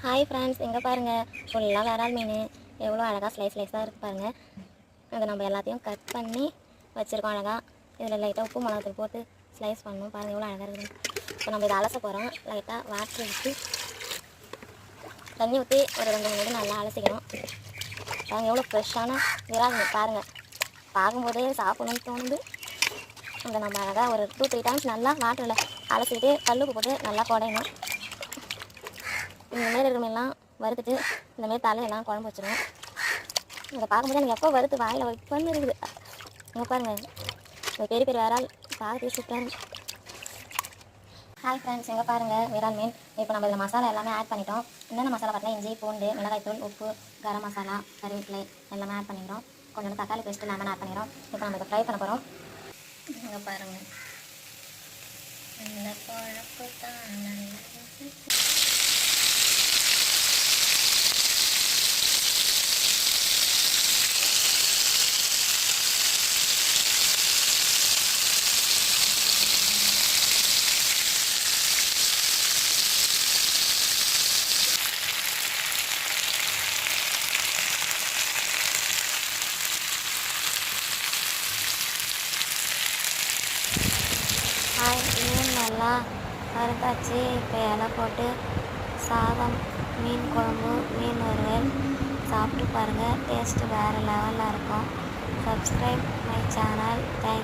Hi friends, எங்கே பாருங்கள் ஃபுல்லாக விரால் மீன் எவ்வளோ அழகாக ஸ்லைஸாக இருக்குது பாருங்கள். அதை நம்ம எல்லாத்தையும் கட் பண்ணி வச்சுருக்கோம் அழகாக. இதில் லைட்டாக உப்பு மிளகாத்தூள் போட்டு ஸ்லைஸ் பண்ணணும். பாருங்கள் எவ்வளோ அழகாக இருக்குது. இப்போ நம்ம இதை அலச போகிறோம். லைட்டாக வாட்டர் ஊற்றி தண்ணி ஊற்றி ஒரு 2 மணி நேரம் நல்லா அலசிக்கணும். பாருங்கள் எவ்வளோ ஃப்ரெஷ்ஷான விரால் மீன் பாருங்கள். பார்க்கும்போதே சாப்பிடணும்னு தோணுது. அதை நம்ம அழகாக ஒரு 2-3 டைம்ஸ் நல்லா வாட்டரில் அலசிட்டு கல்லுப்பு போட்டு நல்லா குடையணும். இந்தமாரி இருக்கிறமெல்லாம் வறுத்துட்டு இந்தமாரி தலையெல்லாம் குழம்பு வச்சுருவோம். இதை பார்க்கும்போது எனக்கு எப்போ வறுத்து வாயில் வைப்பன்னு இருக்குது. இங்கே பாருங்கள், இந்த பெரிய பெரிய விரால் பார்த்து சூப்பராக. ஹாய் ஃப்ரெண்ட்ஸ், எங்கே பாருங்கள் விரால் மீன். இப்போ நம்ம இதில் மசாலா எல்லாமே ஆட் பண்ணிட்டோம். என்னென்ன மசாலா பார்த்தீங்கன்னா இஞ்சி, பூண்டு, மிளகாய்த்தூள், உப்பு, கரம் மசாலா, கருவேப்பிலை எல்லாமே ஆட் பண்ணிக்கிறோம். கொஞ்சம் தக்காளி பேஸ்ட்டு லெமன் ஆட் பண்ணிக்கிறோம். இப்போ நம்ம இதை ஃப்ரை பண்ண போகிறோம். இங்கே பாருங்கள், இந்த குழம்பு தான் நல்லா. மீன் நல்லா வறுத்தாச்சு. இப்போ இலை போட்டு சாதம், மீன் குழம்பு, மீன் வறுவல் சாப்பிட்டு பாருங்கள். டேஸ்ட்டு வேறு லெவலில் இருக்கும். Subscribe my channel. தேங்க்யூ.